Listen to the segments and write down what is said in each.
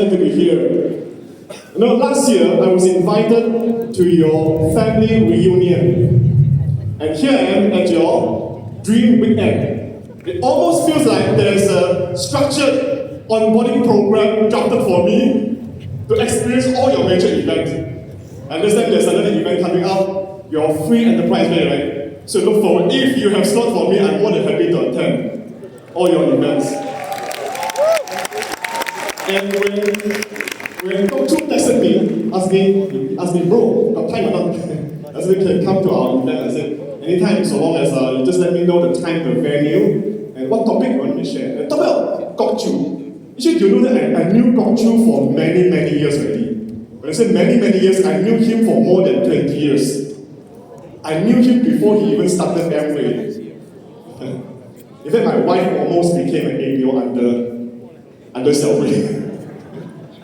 excited to be here. You know, last year I was invited to your family reunion. And here I am at your dream weekend. It almost feels like there's a structured onboarding program drafted for me to experience all your major events. I understand there's another event coming up, your free enterprise day, right? So look forward. If you have slot for me, I'm more than happy to attend all your events. And when Dr. texted me, asked me, bro, got time or not? I said, can come to our event. I said, anytime, so long as you just let me know the time, the venue, and what topic you want me to share. And talk about Kok Chu. Actually, do you know that I knew Kok Chu for many, many years already? When I say many, many years, I knew him for more than 20 years. I knew him before he even started Amway. In fact, my wife almost became an ABO under Selfie.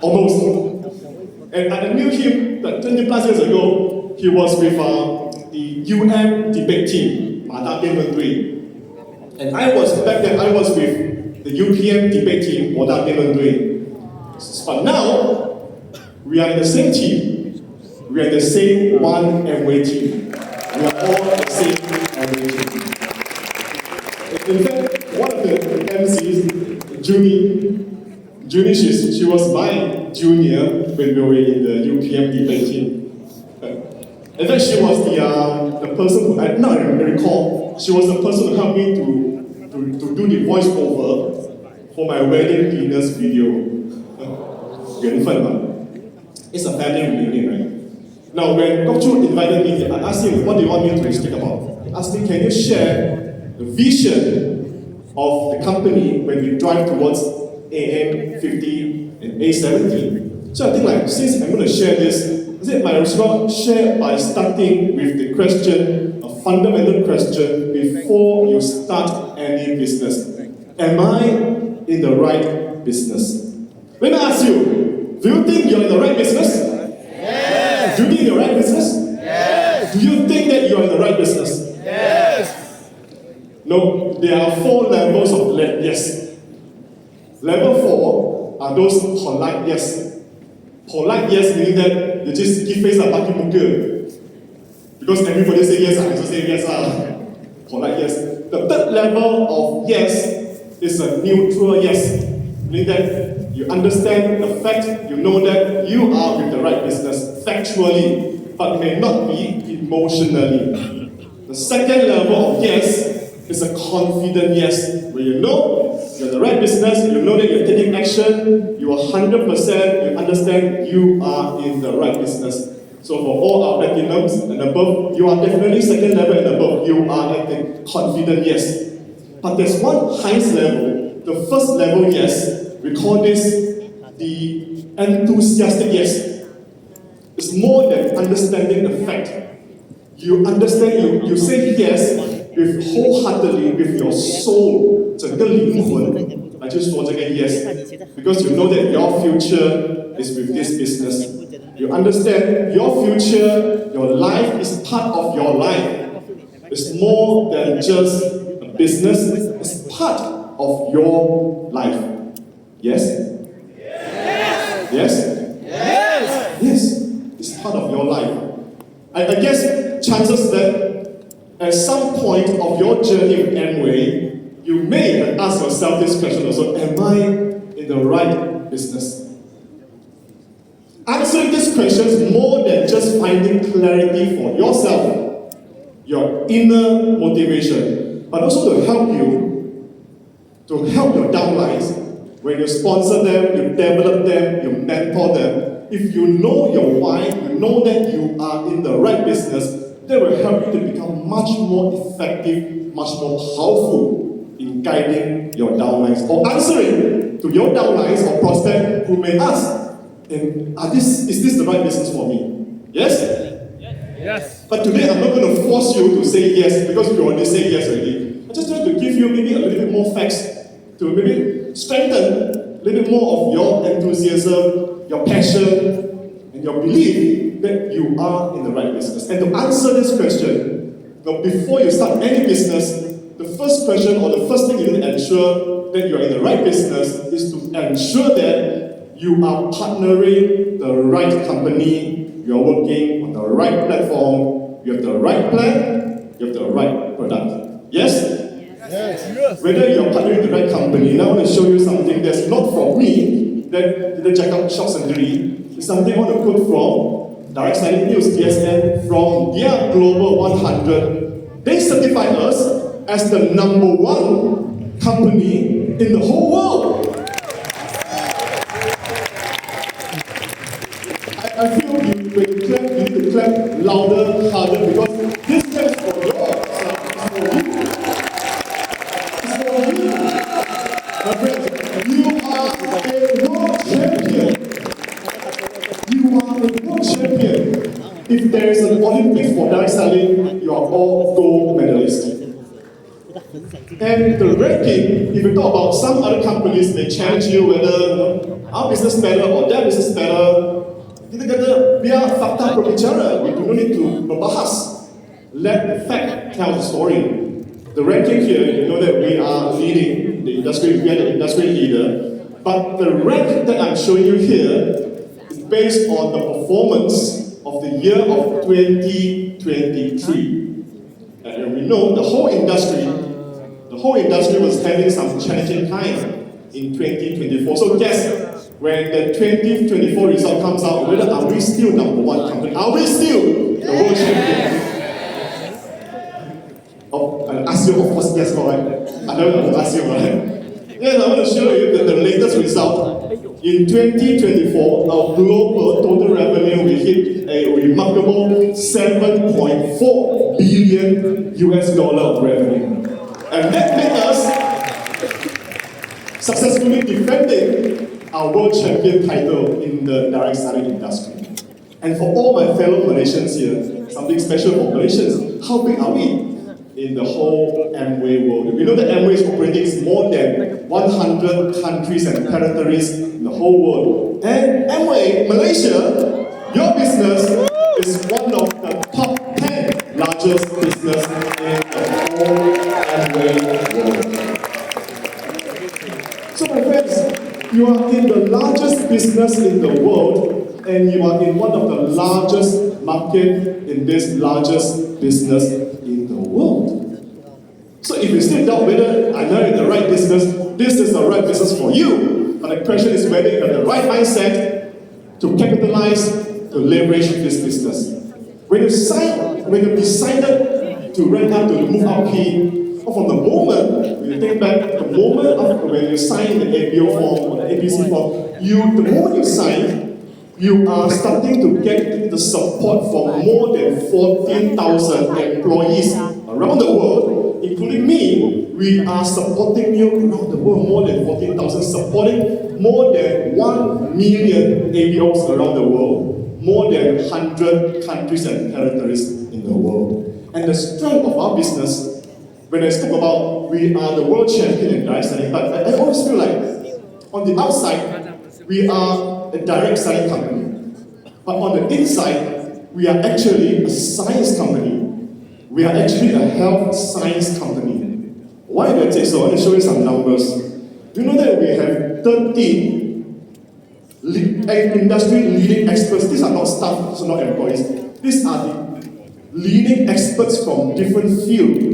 Almost. And I knew him that 20 plus years ago. He was with the UM debate team, and I was back then. I was with the UPM debate team, But now we are in the same team. We are the same one Amway team. We are all the same Amway team. In fact, one of the MCs, Junie, she was my junior when we were in the UPM debate team. In fact, she was the person who, now I recall, she was the person who helped me to do the voiceover for my wedding dinners video. It's a family reunion, right? Now, when Kok Chu invited me, I asked him, what do you want me to speak about? He asked me, can you share the vision of the company when we drive towards AM50 and A70? So I think since I'm going to share this, I might as well share by starting with the question, a fundamental question before you start any business. Am I in the right business? Let me ask you, do you think you're in the right business? Yes. Do you think you're in the right business? Yes. Do you think that you're in the right business? Yes. No, there are 4 levels of yes. Level 4 are those polite yes. Polite yes meaning that you just give face a baki muka. Because everybody say yes, I also say yes. Polite yes. The third level of yes is a neutral yes. Meaning that you understand the fact, you know that you are with the right business factually, but may not be emotionally. The second level of yes is a confident yes, where you know you're the right business, you know that you're taking action, you are 100%, you understand you are in the right business. So for all our platinums and above, you are definitely second level and above, you are at the confident yes. But there's one highest level, the first level yes, we call this the enthusiastic yes. It's more than understanding the fact. You understand, you say yes with wholeheartedly, with your soul, 整个灵魂来去说这个 yes, because you know that your future is with this business. You understand your future, your life is part of your life. It's more than just a business, it's part of your life. Yes? Yes. Yes? Yes. Yes, it's part of your life. I guess chances that at some point of your journey with Amway, you may have asked yourself this question also, am I in the right business? Answering this question is more than just finding clarity for yourself, your inner motivation, but also to help your downlines. When you sponsor them, you develop them, you mentor them. If you know your why, you know that you are in the right business, that will help you to become much more effective, much more powerful in guiding your downlines or answering to your downlines or prospects who may ask, is this the right business for me? Yes? Yes. But today I'm not going to force you to say yes because you already say yes already. I just try to give you maybe a little bit more facts to maybe strengthen a little bit more of your enthusiasm, your passion, and your belief that you are in the right business. And to answer this question, before you start any business, the first question or the first thing you need to ensure that you are in the right business is to ensure that you are partnering the right company, you're working on the right platform, you have the right plan, you have the right product. Yes? Yes. Whether you're partnering with the right company, now I want to show you something that's not from me, that didn't check out short surgery. It's something I want to quote from Direct Selling News, DSN, from their Global 100. They certify us as the #1 company in the whole world. I feel when you clap, you need to clap louder, harder, because this clap is for yours. It's for you. It's for you. My friends, you are a world champion. You are a world champion. If there is an Olympics for direct selling, you are all gold medalists. And the ranking, if you talk about some other companies, they challenge you whether our business better or their business better. Kita kata biar fakta berbicara, we do not need to membahas. Let the fact tell the story. The ranking here, you know that we are leading the industry, we are the industry leader. But the rank that I'm showing you here is based on the performance of the year of 2023. And we know the whole industry was having some challenging time in 2024. So guess, when the 2024 result comes out, whether are we still #1 company? Are we still the world champion? Oh, I'll ask you, of course, yes, all right. I don't want to ask you, right? Yes, I want to show you that the latest result. In 2024, our global total revenue, we hit a remarkable $7.4 billion of revenue. And that made us successfully defending our world champion title in the direct selling industry. And for all my fellow Malaysians here, something special for Malaysians, how big are we in the whole Amway world? We know that Amway is operating in more than 100 countries and territories in the whole world. And Amway, Malaysia, your business is one of the top 10 largest business in the whole Amway world. So my friends, you are in the largest business in the world, and you are in one of the largest market in this largest business in the world. So if you still doubt whether I'm not in the right business, this is the right business for you. But the question is whether you have the right mindset to capitalize, to leverage this business. When you decided to rent out, to move out key, from the moment, when you think back, the moment of when you sign the APO form or the APC form, the moment you sign, you are starting to get the support from more than 14,000 employees around the world, including me. We are supporting you around the world, more than 14,000, supporting more than 1 million APOs around the world, more than 100 countries and territories in the world. And the strength of our business, when I spoke about we are the world champion in direct selling, but I always feel like on the outside, we are a direct selling company. But on the inside, we are actually a science company. We are actually a health science company. Why do I say so? I want to show you some numbers. You know that we have 13 industry leading experts. These are not staff, these are not employees. These are the leading experts from different fields.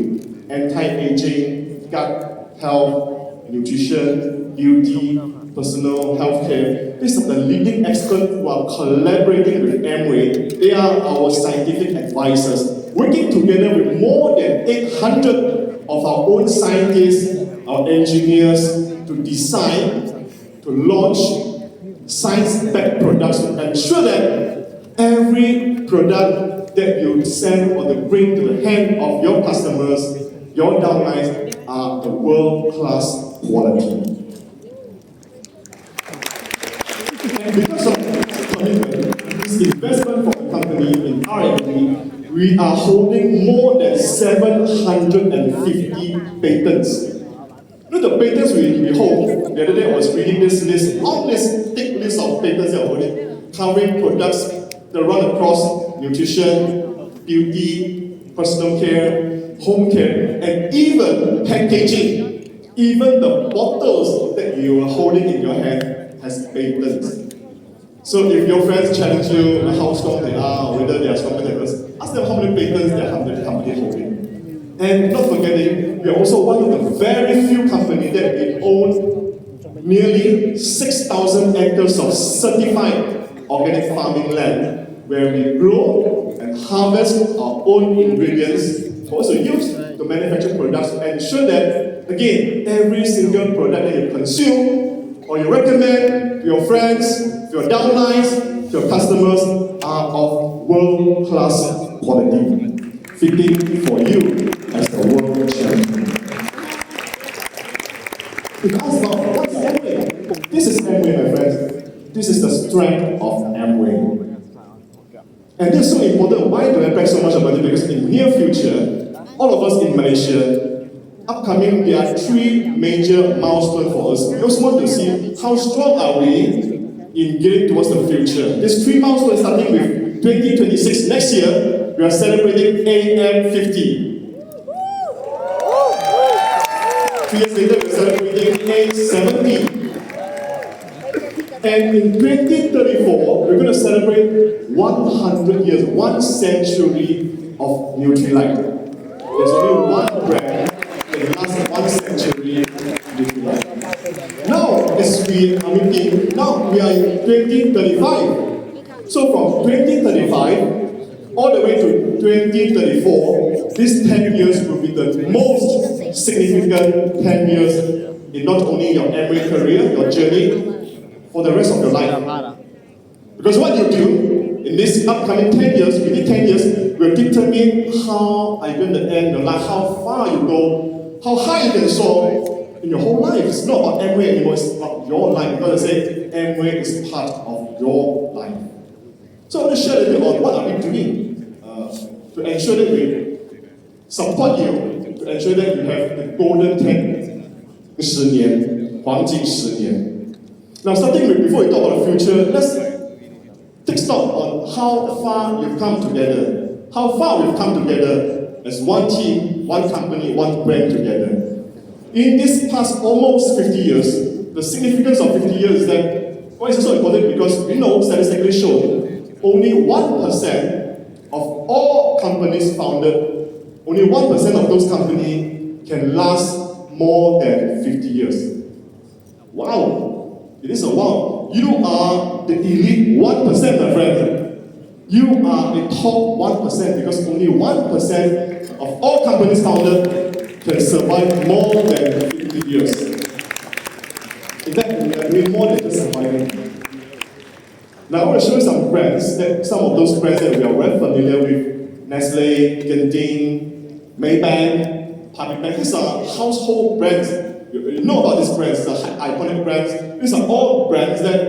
Anti-aging, gut health, nutrition, beauty, personal healthcare. These are the leading experts who are collaborating with Amway. They are our scientific advisors, working together with more than 800 of our own scientists, our engineers, to design, to launch science-backed products to ensure that every product that you send or bring to the hand of your customers, your downlines, are the world-class quality. And because of this commitment, this investment for the company in R&D, we are holding more than 750 patents. You know the patents we hold, the other day I was reading this list, all this thick list of patents that are holding, covering products that run across nutrition, beauty, personal care, home care, and even packaging. Even the bottles that you are holding in your hand has has patents. So if your friends challenge you how strong they are, whether they are stronger than us, ask them how many patents their company holding. And not forgetting, we are also one of the very few companies that we own nearly 6,000 acres of certified organic farming land, where we grow and harvest our own ingredients, also use to manufacture products, and ensure that, again, every single product that you consume or you recommend to your friends, to your downlines, to your customers are of world-class quality, fitting for you as the world champion. If you ask about what's Amway, this is Amway, my friends. This is the strength of Amway. And this is so important. Why do I brag so much about it? Because in the near future, all of us in Malaysia, upcoming, there are 3 major milestones for us. We also want to see how strong are we in getting towards the future. These 3 milestones starting with 2026 next year, we are celebrating AM50. 3 years later, we're celebrating A70. And in 2034, we're going to celebrate 100 years, 1 century of Nutrilite. There's only one brand that lasts 1 century of Nutrilite. Now, as we are meeting, now we are in 2035. So from 2035 all the way to 2034, these 10 years will be the most significant 10 years in not only your Amway career, your journey, for the rest of your life. Because what you do in this upcoming 10 years, within 10 years, will determine how are you going to end your life, how far you go, how high you can soar in your whole life. It's not about Amway anymore, it's about your life. Because I say Amway is part of your life. So I want to share a little bit on what are we doing to ensure that we support you, to ensure that you have the golden 10年, 黄金10年. Now, starting with, before we talk about the future, let's take stock on how far we've come together. How far we've come together as one team, one company, one brand together. In this past almost 50 years, the significance of 50 years is that, why is it so important? Because we know, statistically shown, only 1% of all companies founded, only 1% of those companies can last more than 50 years. Wow! It is a wow. You are the elite 1%, my friend. You are the top 1% because only 1% of all companies founded can survive more than 50 years. In fact, we are doing more than just surviving. Now I want to show you some brands, some of those brands that we are very familiar with. Nestle, Genting, Maybank, Public Bank. These are household brands. You know about these brands, the iconic brands. These are all brands that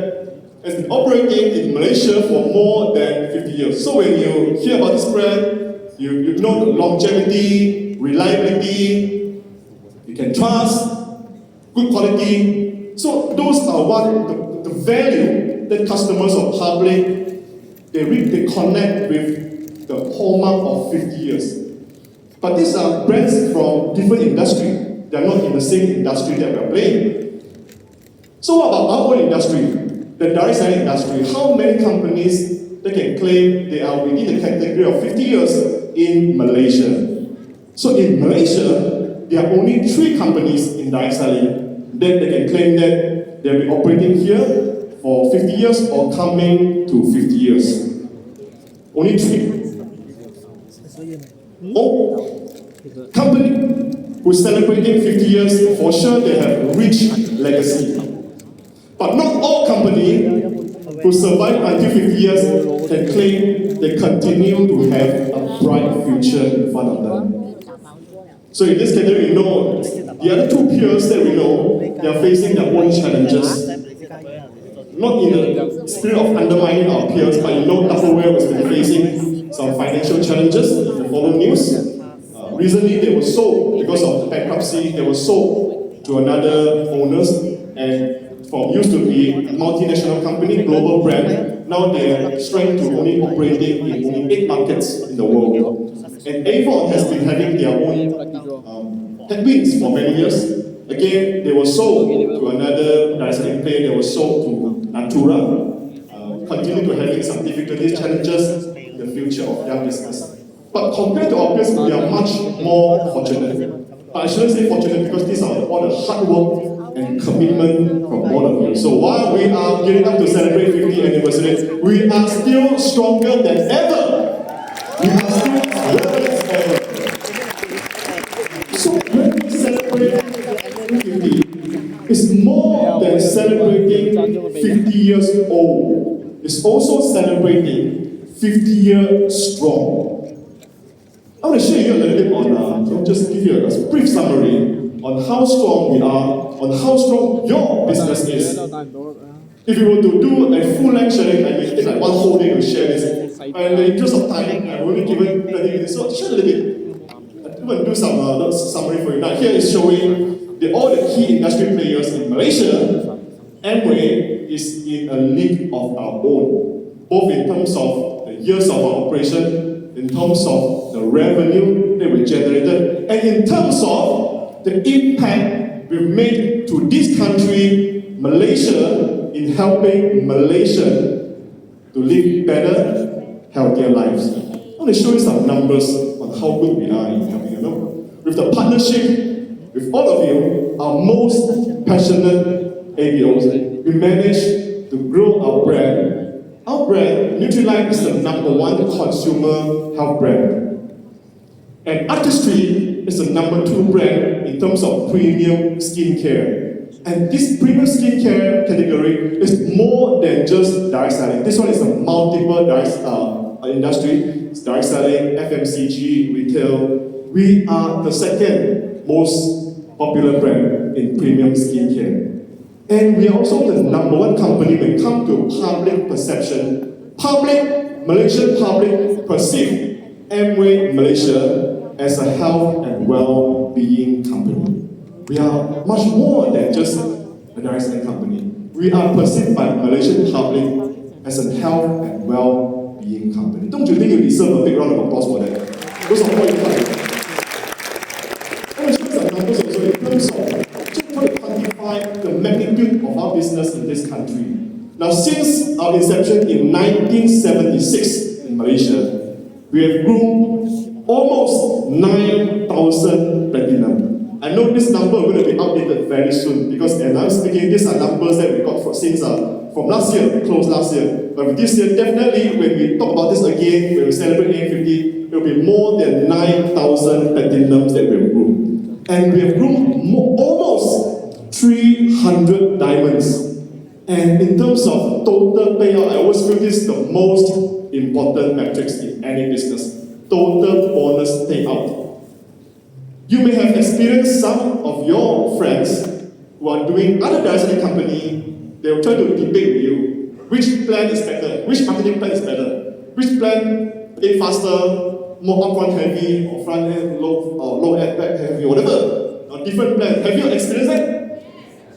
have been operating in Malaysia for more than 50 years. So when you hear about this brand, you know the longevity, reliability, you can trust, good quality. So those are the value that customers or public, they connect with the hallmark of 50 years. But these are brands from different industries. They are not in the same industry that we are playing. So what about our own industry, the direct selling industry? How many companies that can claim they are within the category of 50 years in Malaysia? So in Malaysia, there are only 3 companies in direct selling that they can claim that they'll be operating here for 50 years or coming to 50 years. Only 3. Oh, company who's celebrating 50 years, for sure they have a rich legacy. But not all companies who survive until 50 years can claim they continue to have a bright future in front of them. So in this category, you know, the other 2 peers that we know, they are facing their own challenges. Not in the spirit of undermining our peers, but you know Tupperware has been facing some financial challenges, if you follow news. Recently, they were sold, because of the bankruptcy, they were sold to another owners, and from used to be a multinational company, global brand, now they are shrank to only operating in only 8 markets in the world. And Avon has been having their own headwinds for many years. Again, they were sold to another direct selling player, they were sold to Natura, continue to having some difficulties, challenges in the future of their business. But compared to our peers, we are much more fortunate. But I shouldn't say fortunate because these are all the hard work and commitment from all of you. So while we are gearing up to celebrate 50th anniversary, we are still stronger than ever. We are still stronger than ever. So when we celebrate 50, it's more than celebrating 50 years old. It's also celebrating 50 years strong. I want to share you a little bit on, so just give you a brief summary on how strong we are, on how strong your business is. If you were to do a full length sharing, I may take like one whole day to share this. And in the interest of time, I've only given 30 minutes, so I'll share a little bit. I'm going to do some summary for you. Now, here is showing all the key industry players in Malaysia. Amway is in a league of our own, both in terms of the years of our operation, in terms of the revenue that we generated, and in terms of the impact we've made to this country, Malaysia, in helping Malaysians to live better, healthier lives. I want to show you some numbers on how good we are in helping. With the partnership with all of you, our most passionate ABOs, we managed to grow our brand. Our brand, Nutrilite, is the #1 consumer health brand. And Artistry is the #2 brand in terms of premium skincare. And this premium skincare category is more than just direct selling. This one is a multiple direct industry. It's direct selling, FMCG, retail. We are the second most popular brand in premium skincare. And we are also the #1 company when it comes to public perception. Malaysian public perceive Amway Malaysia as a health and well-being company. We are much more than just a direct selling company. We are perceived by Malaysian public as a health and well-being company. Don't you think you deserve a big round of applause for that? Those are all you like. Numbers also in terms of just trying to quantify the magnitude of our business in this country. Now, since our inception in 1976 in Malaysia, we have grown almost 9,000 platinum. I know this number is going to be updated very soon because, and I'm speaking, these are numbers that we got from last year, we closed last year. But with this year, definitely when we talk about this again, when we celebrate AM50, it will be more than 9,000 platinums that we have grown. And we have grown almost 300 diamonds. And in terms of total payout, I always feel this is the most important metrics in any business. Total bonus payout. You may have experienced some of your friends who are doing other direct selling company, they will try to debate with you. Which plan is better? Which marketing plan is better? Which plan pay faster? More upfront heavy, or front end low ad back heavy, whatever. A different plan. Have you experienced that?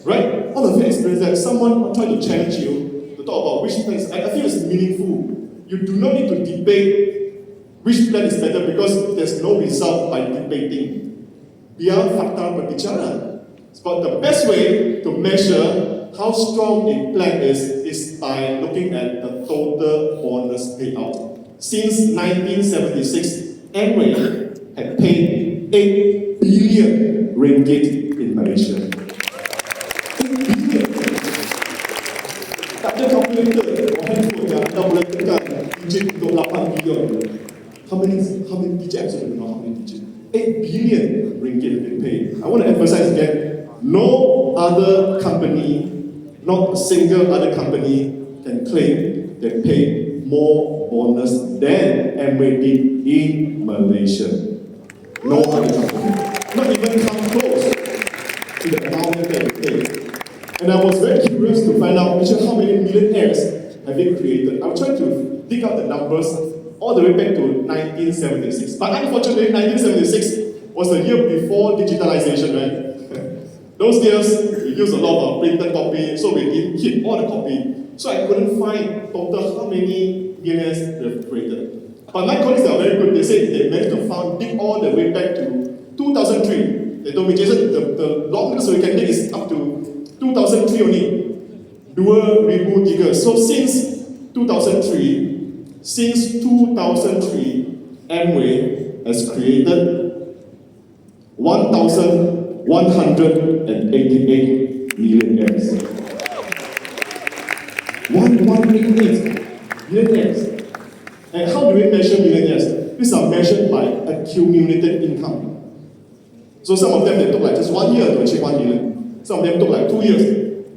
Right? All of you experienced that. Someone tried to challenge you to talk about which plan is. I feel it's meaningful. You do not need to debate which plan is better because there's no result by debating. Biar fakta berbicara. But the best way to measure how strong a plan is by looking at the total bonus payout. Since 1976, Amway had paid 8 billion ringgit in Malaysia. 8 billion. Tak ada calculator or handphone yang anda boleh tekan digit untuk 8 billion. How many digits? I don't know how many digits. 8 billion ringgit have been paid. I want to emphasize again, no other company, not a single other company can claim they paid more bonus than Amway did in Malaysia. No other company. Not even come close to the amount that they paid. And I was very curious to find out how many millionaires have they created. I was trying to dig out the numbers all the way back to 1976. But unfortunately, 1976 was the year before digitalization, right? Those years, we used a lot of printed copy, so we didn't keep all the copy. So I couldn't find total how many millionaires they've created. But my colleagues are very good. They said they managed to dig all the way back to 2003. They told me, Jason, the longest we can dig is up to 2003 only. 2,000 So since 2003, Amway has created 1,188 millionaires. 1,188 millionaires. And how do we measure millionaires? These are measured by accumulated income. So some of them, they took like just 1 year to achieve 1 million. Some of them took like 2 years.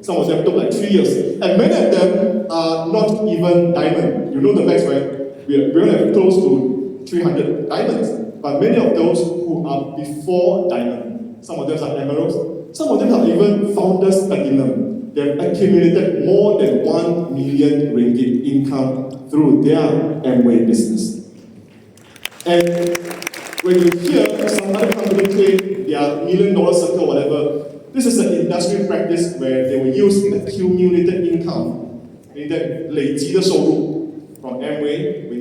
Some of them took like 3 years. And many of them are not even diamond. You know the max, right? We only have close to 300 diamonds. But many of those who are before diamond, some of them are emeralds, some of them are even founders platinum. They have accumulated more than 1 million ringgit income through their Amway business. And when you hear some other company claim their $1 million circle or whatever, this is an industry practice where they will use accumulated income, meaning that 累积的收入 from Amway. When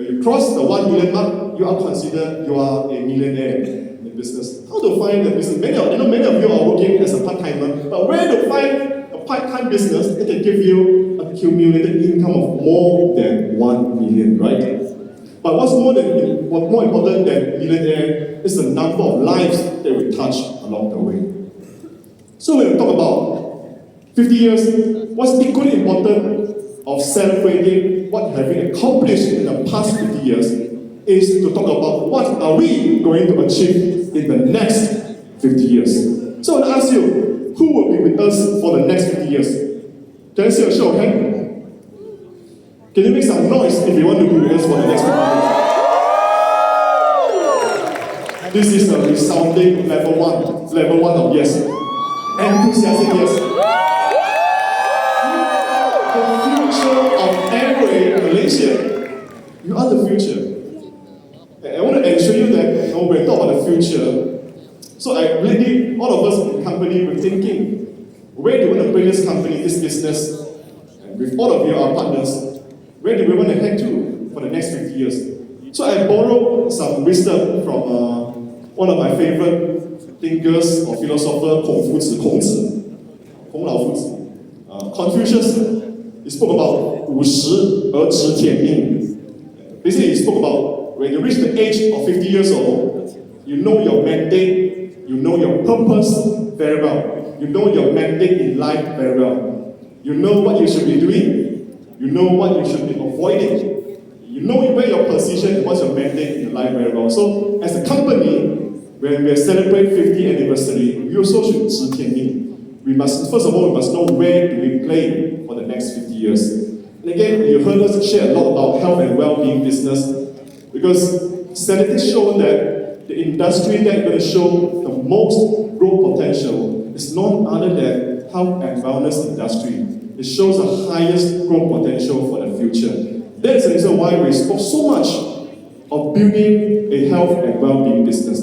you cross the 1 million mark, you are considered you are a millionaire in the business. How to find the business? I know many of you are working as a part-timer, but where to find a part-time business that can give you accumulated income of more than 1 million, right? But what's more important than millionaire is the number of lives that we touch along the way. So when we talk about 50 years, what's equally important of celebrating what have we accomplished in the past 50 years is to talk about what are we going to achieve in the next 50 years. So I want to ask you, who will be with us for the next 50 years? Can I see a show of hands? Can you make some noise if you want to be with us for the next 50 years? This is a resounding level one of yes. Enthusiastic yes. The future of Amway Malaysia. You are the future. I want to assure you that when we talk about the future, so I really, all of us in the company, we're thinking, where do we want to bring this company, this business, and with all of you, our partners, where do we want to head to for the next 50 years? So I borrowed some wisdom from one of my favorite thinkers or philosopher, Confucius. He spoke about 50而知天命. Basically, he spoke about when you reach the age of 50 years old, you know your mandate, you know your purpose very well. You know your mandate in life very well. You know what you should be doing. You know what you should be avoiding. You know where your position and what's your mandate in your life very well. So, as a company, when we celebrate 50th anniversary, we also should 知天命. We must, first of all, we must know where do we play for the next 50 years. And again, you heard us share a lot about health and well-being business, because statistics show that the industry that is going to show the most growth potential is none other than health and wellness industry. It shows the highest growth potential for the future. That's the reason why we spoke so much of building a health and well-being business.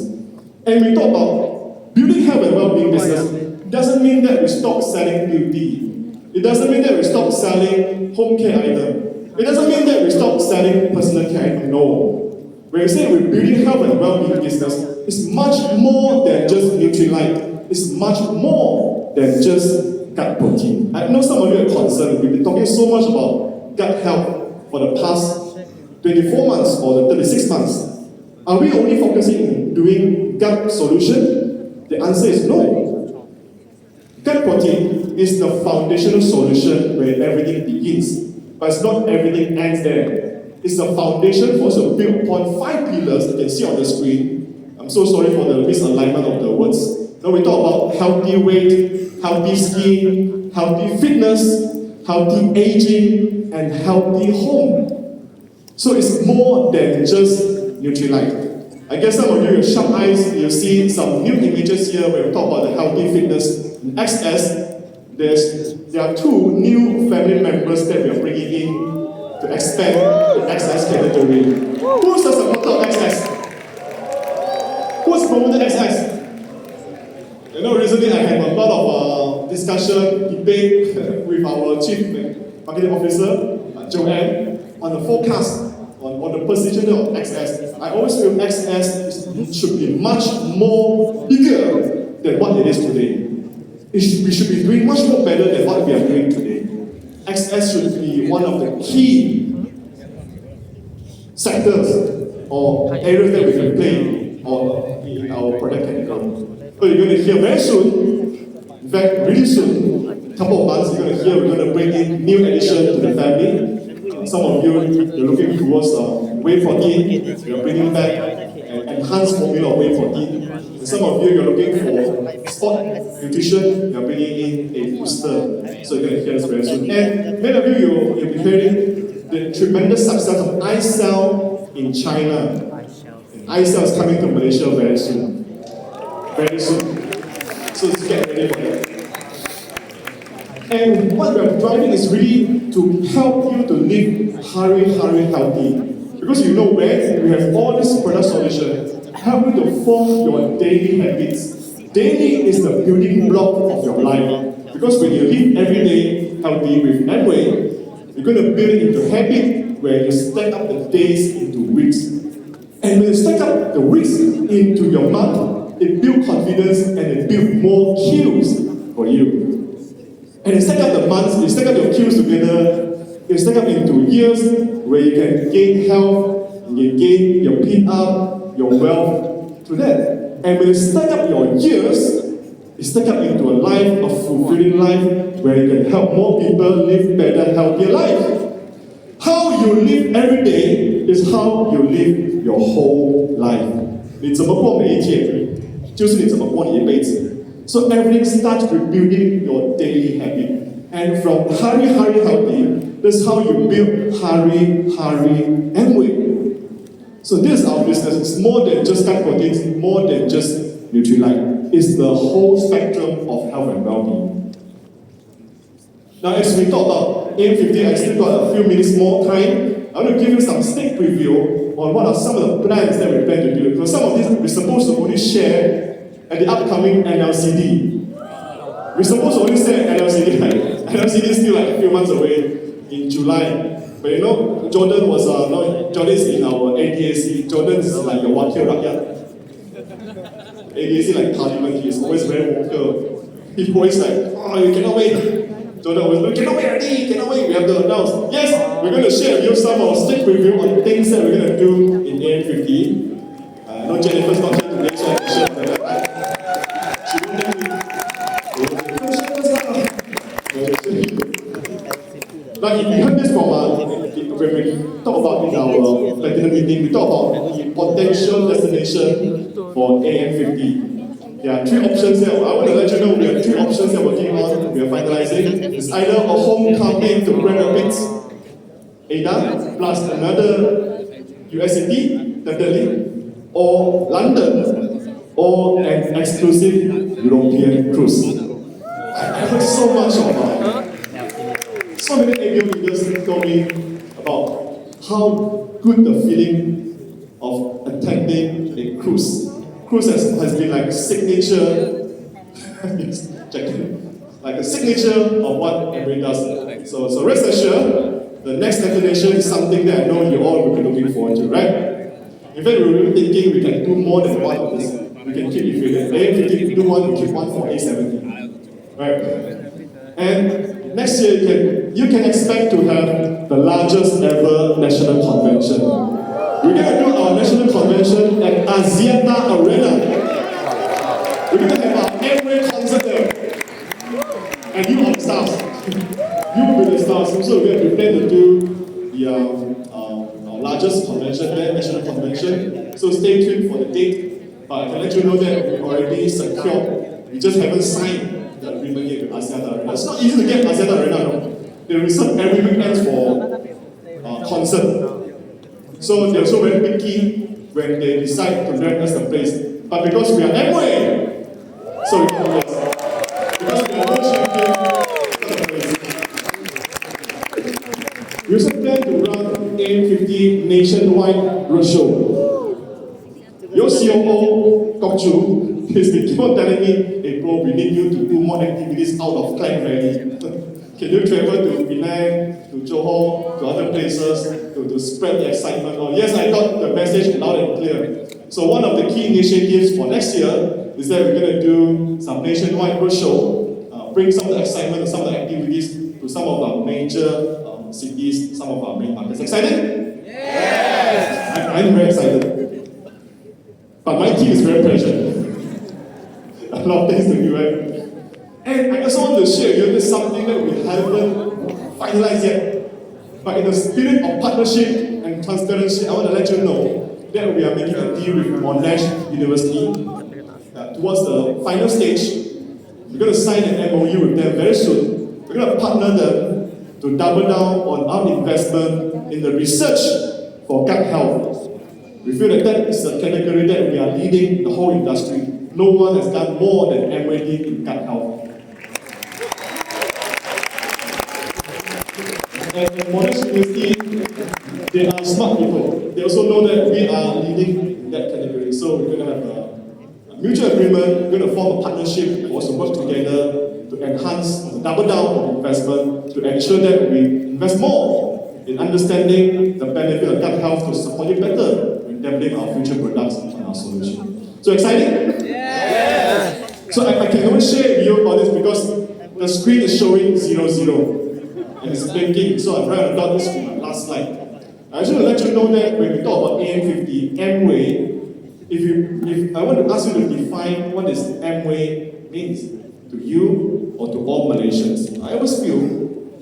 And we talk about building health and well-being business doesn't mean that we stop selling beauty. It doesn't mean that we stop selling home care items. It doesn't mean that we stop selling personal care items. No. When we say we're building health and well-being business, it's much more than just Nutrilite. It's much more than just gut protein. I know some of you are concerned. We've been talking so much about gut health for the past 24 months or the 36 months. Are we only focusing on doing gut solution? The answer is no. Gut protein is the foundational solution where everything begins. But it's not everything ends there. It's the foundation for us to build upon 5 pillars you can see on the screen. I'm so sorry for the misalignment of the words. Now we talk about healthy weight, healthy skin, healthy fitness, healthy aging, and healthy home. So it's more than just Nutrilite. I guess some of you with sharp eyes, you'll see some new images here where we talk about the healthy fitness. In XS, there are 2 new family members that we are bringing in to expand the XS category. Who's the supporter of XS? Who's promoted XS? You know, recently I had a lot of discussion, debate with our Chief Marketing Officer, Joanne, on the forecast, on the position of XS. I always feel XS should be much more bigger than what it is today. we should be doing much more better than what we are doing today. XS should be one of the key sectors or areas that we can play on in our product category. So you're going to hear very soon, in fact, really soon, couple of months, you're going to hear we're going to bring in new addition to the family. Some of you, you're looking towards whey protein, you're bringing back an enhanced formula of whey protein. And some of you, you're looking for sport nutrition, you're bringing in a booster. So you're going to hear us very soon. And many of you, you'll be hearing the tremendous success of iCell in China. iCell is coming to Malaysia very soon. Very soon. So let's get ready for that. And what we're driving is really to help you to live healthy. Because you know when we have all these product solutions, help you to form your daily habits. Daily is the building block of your life. Because when you live every day healthy with Amway, you're going to build it into habit where you stack up the days into weeks. And when you stack up the weeks into your month, it builds confidence and it builds more kills for you. And you stack up the months, you stack up your kills together, you stack up into years where you can gain health, you can gain your pin-up, your wealth through that. And when you stack up your years, you stack up into a life, a fulfilling life, where you can help more people live better, healthier life. How you live every day is how you live your whole life. 你怎么过每一天，就是你怎么过你一辈子。So everything starts with building your daily habit. And from Hari Healthy, that's how you build Hari Amway. So this is our business. It's more than just fat proteins, more than just Nutrilite. It's the whole spectrum of health and well-being. Now as we talk about AM50, I still got a few minutes more time. I want to give you some sneak preview on what are some of the plans that we plan to do. Because some of these we're supposed to only share at the upcoming NLCD. We're supposed to only say NLCD, right? NLCD is still like a few months away in July. But you know, Jordan is in our ADAC. Jordan is like your Wakil Rakyat. ADAC like parliament, he's always very vocal. He's always like, oh, you cannot wait. Jordan always like, cannot wait already, cannot wait. We have to announce. Yes, we're going to share with you some of our sneak review on things that we're going to do in AM50. I know Jennifer's not here today, so I can share with her. But if you heard this from when we talk about in our platinum meeting, we talk about the potential destination for AM50. There are three options there. I want to let you know we have three options that we're working on, we are finalizing. It's either a homecoming to Grand Rapids, Ada, plus another US city, definitely, or London, or an exclusive European cruise. I heard so much about so many ABO leaders told me about how good the feeling of attending a cruise. Cruise has been like a signature, like a signature of what Amway does. So rest assured, the next destination is something that I know you all will be looking forward to, right? In fact, we were really thinking we can do more than one of this. We can keep it figured. AM50, we do one, we keep one for A70. Right? And next year, you can expect to have the largest ever national convention. We're going to do our national convention at Axiata Arena. We're going to have our Amway concert there. And you are the stars. You will be the stars. So we plan to do our largest convention there, national convention. So stay tuned for the date. But I can let you know that we already secured. We just haven't signed the agreement yet with Axiata Arena. It's not easy to get Axiata Arena, no. They reserve every weekend for concert. So they're also very picky when they decide to rent us the place. But because we are Amway, so we can yes. Because we are world champion. We also plan to run AM50 nationwide roadshow. Your COO, Kok Chu, he's been keep on telling me, hey bro, we need you to do more activities out of Klang Valley. Can you travel to Penang, to Johor, to other places, to spread the excitement? Oh, yes, I got the message loud and clear. So one of the key initiatives for next year is that we're going to do some nationwide roadshow bring some of the excitement and some of the activities to some of our major cities, some of our main markets. Excited? Yes! I'm very excited. But my team is very pressured. A lot of things to do, right? And I also want to share with you this something that we haven't finalized yet. But in the spirit of partnership and transparency, I want to let you know that we are making a deal with Monash University. Towards the final stage, we're going to sign an MOU with them very soon. We're going to partner them to double down on our investment in the research for gut health. We feel that that is a category that we are leading the whole industry. No one has done more than Amway did in gut health. And Monash University, they are smart people. They also know that we are leading in that category. So we're going to have a mutual agreement. We're going to form a partnership for us to work together to enhance, to double down on investment, to ensure that we invest more in understanding the benefit of gut health to support you better when developing our future products and our solution. So excited? Yes! So I can only share with you about this because the screen is showing 00 and it's blinking. So I'm trying to dot this with my last slide. I just want to let you know that when we talk about AM50, Amway, if I want to ask you to define what does Amway means to you or to all Malaysians, I always feel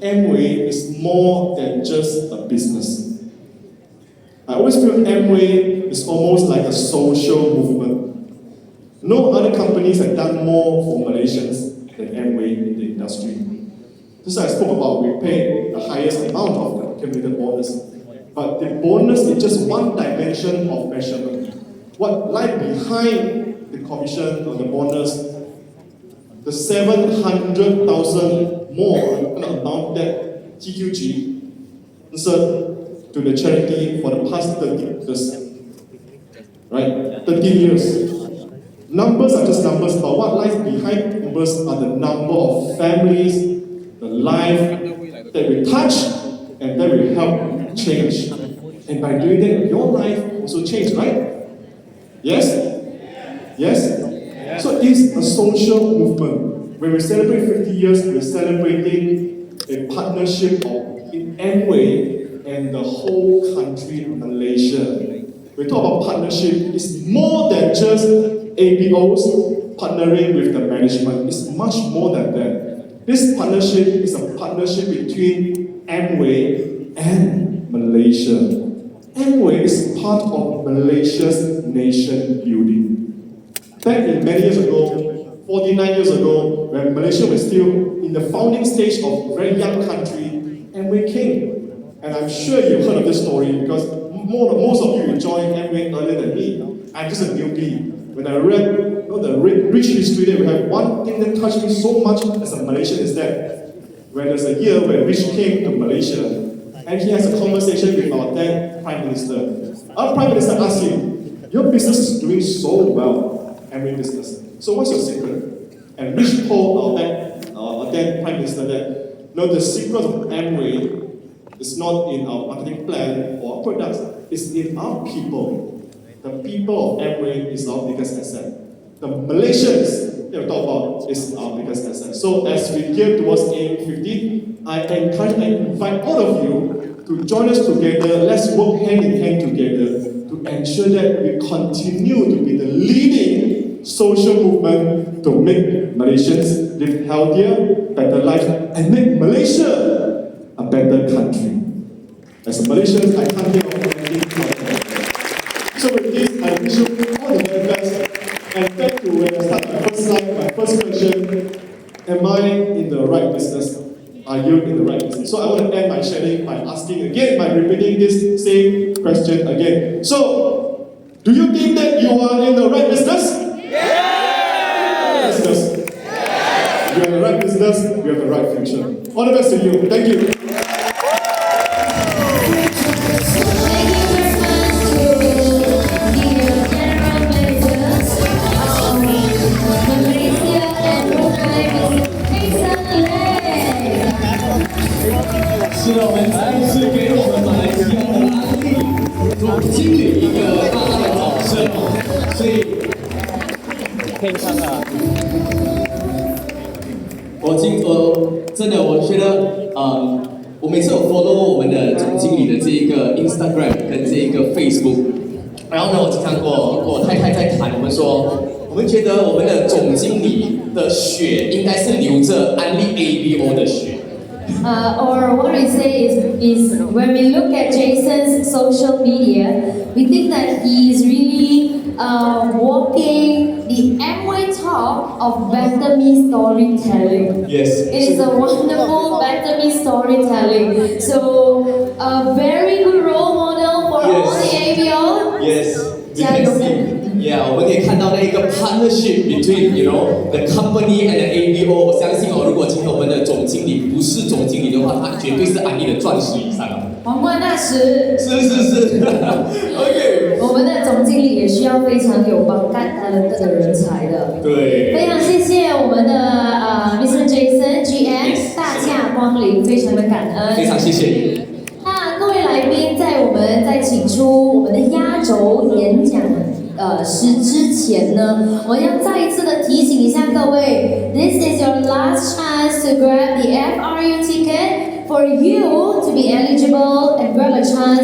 Amway is more than just a business. I always feel Amway is almost like a social movement. No other companies have done more for Malaysians than Amway in the industry. Just as I spoke about, we pay the highest amount of the accumulated bonus. But the bonus is just one dimension of measurement. What lies behind the commission or the bonus, the 700,000 more amount that TQG served to the charity for the past 30 years. Right? 13 years. Numbers are just numbers, but what lies behind numbers are the number of families, the life that we touch and that we help change. And by doing that, your life also changed, right? Yes? Yes? So it's a social movement. When we celebrate 50 years, we're celebrating a partnership of Amway and the whole country of Malaysia. We talk about partnership, it's more than just ABOs partnering with the management. It's much more than that. This partnership is a partnership between Amway and Malaysia. Amway is part of Malaysia's nation building. Back in many years ago, 49 years ago, when Malaysia was still in the founding stage of a very young country, Amway came. And I'm sure you've heard of this story because most of you joined Amway earlier than me. I'm just a newbie. When I read the rich history that we have, one thing that touched me so much as a Malaysian is that when there's a year where Rich came to Malaysia and he has a conversation with our then Prime Minister. Our Prime Minister asked him, your business is doing so well, Amway business. So what's your secret? And Rich told our then Prime Minister that the secret of Amway is not in our marketing plan or our products, it's in our people. The people of Amway is our biggest asset. The Malaysians that we talk about is our biggest asset. So as we gear towards AM50, I encourage and invite all of you to join us together. Let's work hand in hand together to ensure that we continue to be the leading social movement to make Malaysians live healthier, better lives, and make Malaysia a better country. As a Malaysian, I can't hear of anything. So with this, I wish you all the very best. And back to when I start my first slide, my first question, am I in the right business? Are you in the right business? So I want to end my sharing by asking again, by repeating this same question again. So, do you think that you are in the right business? Yes! Business. Yes! You are in the right business, you have the right future. All the best to you. Thank you. 真的我觉得，我每次有 follow 我们的总经理的这一个 Instagram 跟这一个 Facebook， 然后呢，我经常跟我太太在谈，我们觉得我们的总经理的血应该是流着安利 ABO 的血。Or what we say is when we look at Jason's social media, we think that he is really walking the Amway talk of Vietnamese storytelling. Yes. It is a wonderful Vietnamese storytelling. So a very good role model for all the ABO. Yes. We can see. Yeah， 我们可以看到那一个 partnership between the company and the ABO。我相信如果今天我们的总经理不是总经理的话，他绝对是安利的钻石以上啊。皇冠大使。是。OK。我们的总经理也需要非常有感的人才的。对。非常谢谢我们的Mr. Jason GM 大驾光临，非常的感恩。非常谢谢你。那各位来宾，在我们在请出我们的压轴演讲师之前呢，我要再一次的提醒一下各位 ，This is your last chance to grab the FRU ticket for you to be eligible and grab a chance